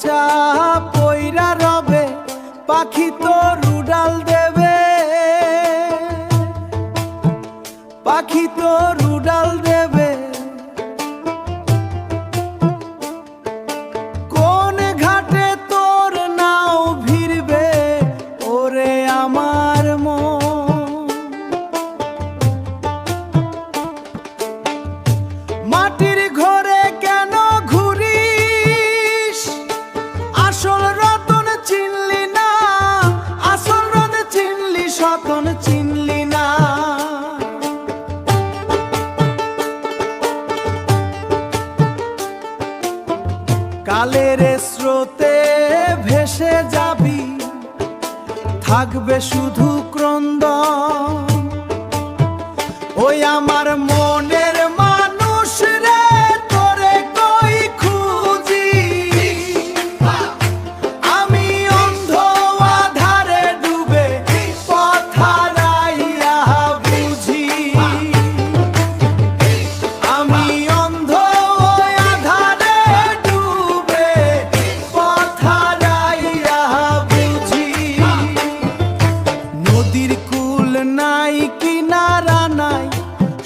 কাঁচা পইরা রবে, পাখি তো রুডাল দেবে, পাখি তো রুডাল দেবে। কোন ঘাটে তোর নাও ভিড়বে ওরে আমার মন। মাটির ঘরে কেন ঘুরিস, আসল রতন চিনলি না, আসল রতন চিনলি সতন চিনলি না। কালের স্রোতে ভেসে যাবি, থাকবে শুধু ক্রন্দন। ওই আমার মনের মানুষ রে, তোরে কই খুঁজি, আমি অন্ধ আধারে ডুবে পথ হারাইয়া বুঝি। আমি অন্ধ আধারে ডুবে পথ হারাইয়া বুঝি। নদীর কূল নাই কিনারা নাই,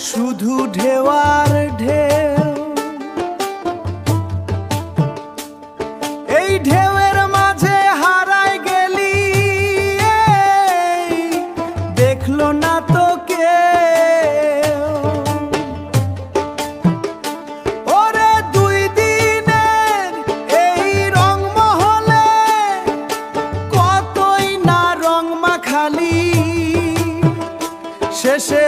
শুধু ঢেউয়ার ঢেউ। এই ঢেউয়ের মাঝে হারায় গেলি, দেখলো না তো কেউ। ওরে দুই দিনের এই রংমহলে কতই না রং মাখালি, শেষে